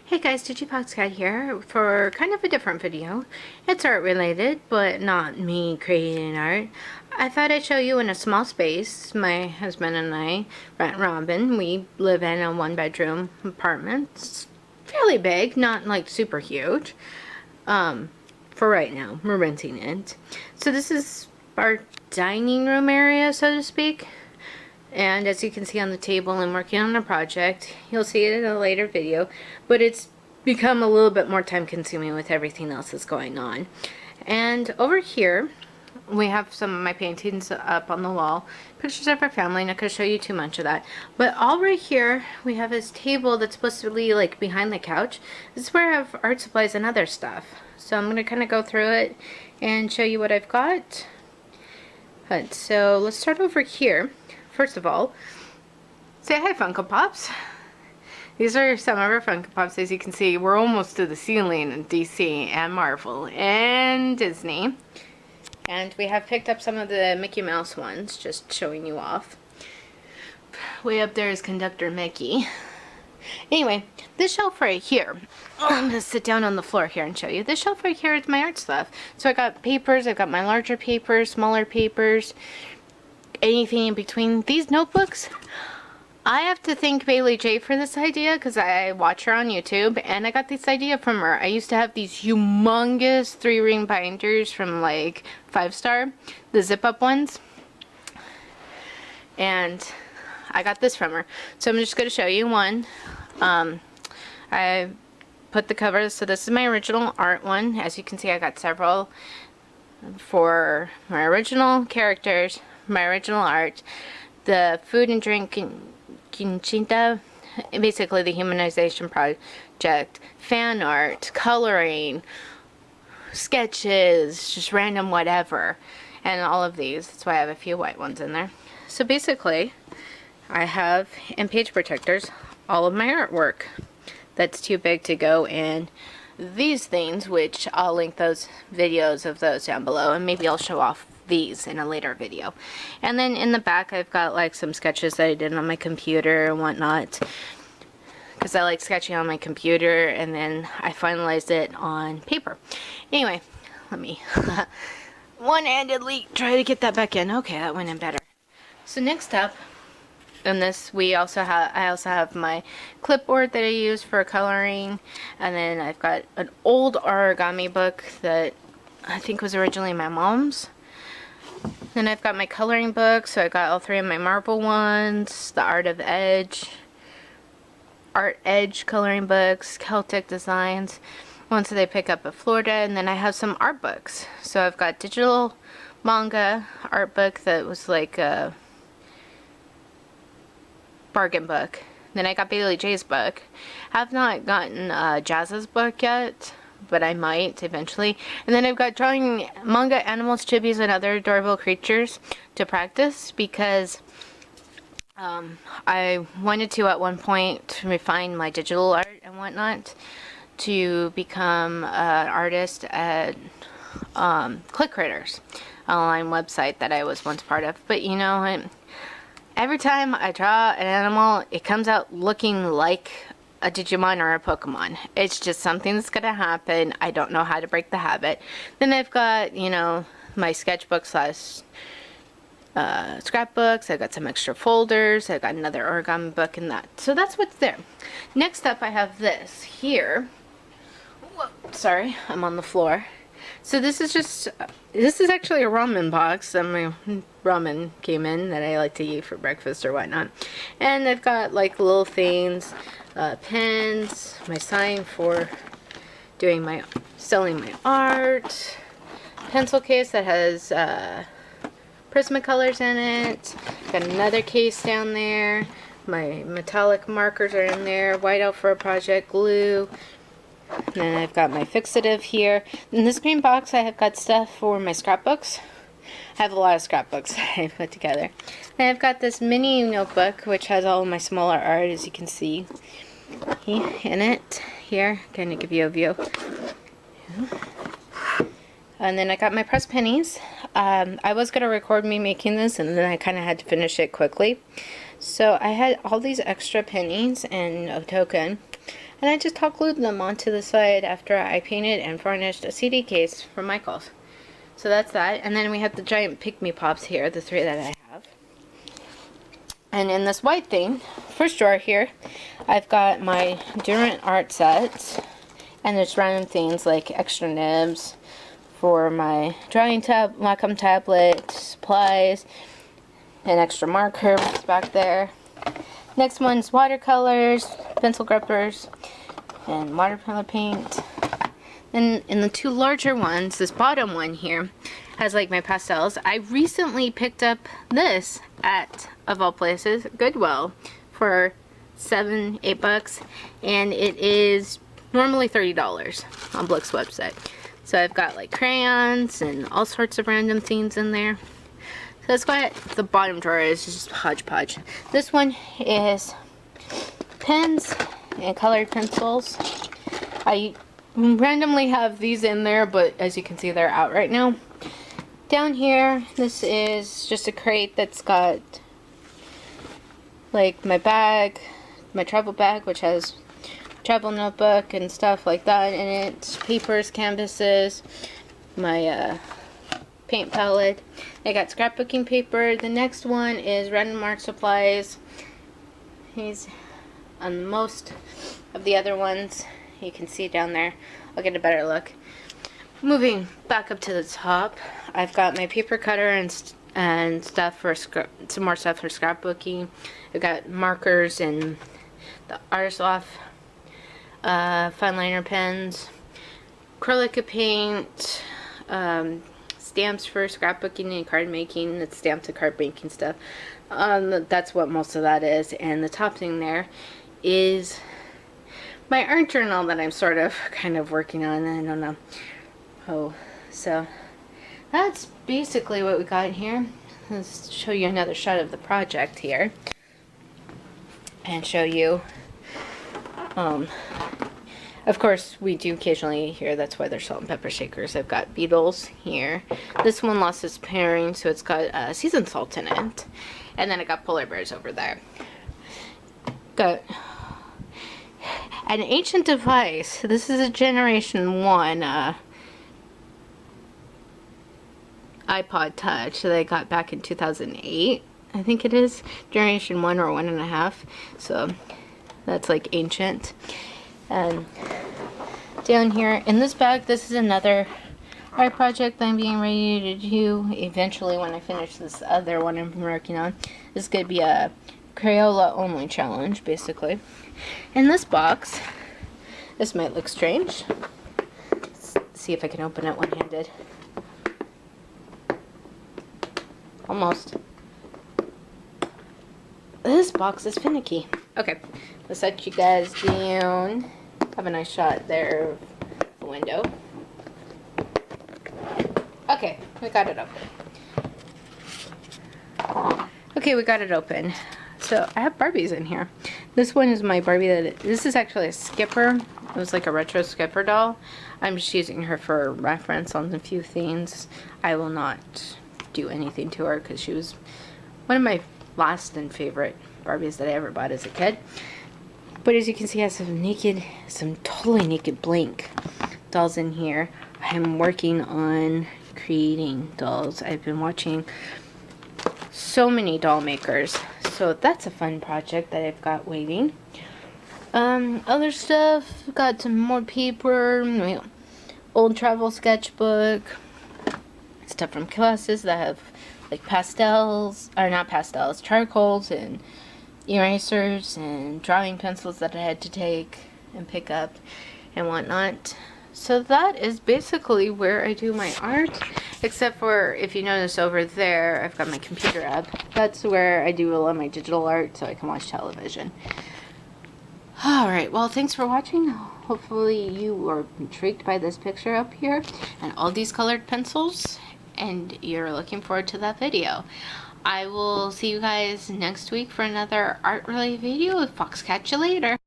Hey guys, DigiPoxCat here for kind of a different video. It's art related, but not me creating art. I thought I'd show you in a small space. My husband and I, Brent and Robin, we live in a 1-bedroom apartment. It's fairly big, not like super huge. For right now, we're renting it. So this is our dining room area, so to speak. And as you can see on the table, I'm working on a project. You'll see it in a later video, but it's become a little bit more time consuming with everything else that's going on. And over here, we have some of my paintings up on the wall. Pictures of our family, not going to show you too much of that. But all right here, we have this table that's supposed to be like behind the couch. This is where I have art supplies and other stuff. So I'm going to kind of go through it and show you what I've got. But, so let's start over here. First of all, say hi, Funko Pops. These are some of our Funko Pops. As you can see, we're almost to the ceiling in DC and Marvel and Disney. And we have picked up some of the Mickey Mouse ones, just showing you off. Way up there is Conductor Mickey. Anyway, this shelf right here, I'm going to sit down on the floor here and show you. This shelf right here is my art stuff. So I got papers, I've got my larger papers, smaller papers, anything in between. These notebooks, I have to thank Bailey J for this idea because I watch her on YouTube and I got this idea from her. I used to have these humongous 3-ring binders from like 5-Star, the zip up ones, and I got this from her. So I'm just going to show you one. I put the cover, so this is my original art one. As you can see, I got several for my original characters, my original art, the food and drink quinchita, basically the humanization project, fan art, coloring, sketches, just random whatever, and all of these. That's why I have a few white ones in there. So basically, I have in page protectors all of my artwork that's too big to go in these things, which I'll link those videos of those down below, and maybe I'll show off these in a later video. And then in the back I've got like some sketches that I did on my computer and whatnot, because I like sketching on my computer and then I finalized it on paper. Anyway, let me one-handedly try to get that back in. Okay, that went in better. So next up, in this, I also have my clipboard that I use for coloring, and then I've got an old origami book that I think was originally my mom's. Then I've got my coloring book, so I got all 3 of my Marvel ones, the Art Edge coloring books, Celtic designs, ones that I pick up at Florida, and then I have some art books. So I've got digital manga art book that was like a bargain book. Then I got Bailey J's book. Have not gotten Jazz's book yet, but I might eventually. And then I've got drawing manga, animals, chibis, and other adorable creatures to practice, because I wanted to at one point refine my digital art and whatnot to become an artist at Click Critters, an online website that I was once part of. But you know, every time I draw an animal, it comes out looking like a Digimon or a Pokemon. It's just something that's gonna happen. I don't know how to break the habit. Then I've got, you know, my sketchbook slash scrapbooks. I've got some extra folders. I've got another origami book and that. So that's what's there. Next up, I have this here. Whoa, sorry, I'm on the floor. So this is actually a ramen box. My ramen came in that I like to eat for breakfast or whatnot. And I've got like little things, pens, my sign for selling my art, pencil case that has Prismacolors in it. Got another case down there. My metallic markers are in there. Whiteout for a project, glue. And then I've got my fixative here. In this green box I have got stuff for my scrapbooks. I have a lot of scrapbooks that I put together. And I've got this mini notebook which has all of my smaller art, as you can see in it. Here, kind of give you a view. And then I got my pressed pennies. I was going to record me making this, and then I kind of had to finish it quickly. So I had all these extra pennies and a token. And I just hot glued them onto the side after I painted and varnished a CD case from Michaels. So that's that. And then we have the giant Pick-Me Pops here, the 3 that I have. And in this white thing, first drawer here, I've got my Durant art sets. And there's random things like extra nibs for my drawing Wacom tablet, supplies, and extra markers back there. Next one's watercolors, pencil grippers, and watercolor paint. Then in the 2 larger ones, this bottom one here has like my pastels. I recently picked up this at, of all places, Goodwill for $7-8, and it is normally $30 on Blick's website. So I've got like crayons and all sorts of random things in there. So that's why the bottom drawer is just hodgepodge. This one is pens and colored pencils. I randomly have these in there, but as you can see, they're out right now. Down here, this is just a crate that's got like my bag, my travel bag, which has travel notebook and stuff like that in it, papers, canvases, my paint palette. I got scrapbooking paper. The next one is random art supplies. He's on most of the other ones. You can see down there. I'll get a better look. Moving back up to the top, I've got my paper cutter and stuff for some more stuff for scrapbooking. I've got markers and the Artist Loft fine liner pens, acrylic paint, stamps for scrapbooking and card making. It's stamps and card making stuff. That's what most of that is. And the top thing there is my art journal that I'm sort of kind of working on. I don't know. Oh, so that's basically what we got here. Let's show you another shot of the project here and show you of course, we do occasionally hear that's why there's salt and pepper shakers. I've got Beetles here. This one lost its pairing, so it's got seasoned salt in it. And then I got polar bears over there. Got an ancient device. This is a Generation 1 iPod Touch that I got back in 2008. I think it is. Generation 1 or 1.5. So that's like ancient. And down here in this bag, this is another art project that I'm getting ready to do eventually when I finish this other one I'm working on. This is going to be a Crayola only challenge, basically. In this box, this might look strange. Let's see if I can open it one-handed. Almost. This box is finicky. Okay, let's set you guys down. Have a nice shot there of the window. Okay, we got it open. Okay, we got it open. So I have Barbies in here. This one is my Barbie this is actually a Skipper. It was like a retro Skipper doll. I'm just using her for reference on a few things. I will not do anything to her because she was one of my last and favorite Barbies that I ever bought as a kid. But as you can see, I have some totally naked blank dolls in here. I'm working on creating dolls. I've been watching so many doll makers. So that's a fun project that I've got waiting. Other stuff, got some more paper, old travel sketchbook, stuff from classes that have like pastels, or not pastels, charcoals and erasers and drawing pencils that I had to take and pick up and whatnot. So that is basically where I do my art, except for, if you notice over there, I've got my computer up. That's where I do a lot of my digital art so I can watch television. Alright, well, thanks for watching. Hopefully you were intrigued by this picture up here and all these colored pencils, and you're looking forward to that video. I will see you guys next week for another art related video. Fox, catch you later.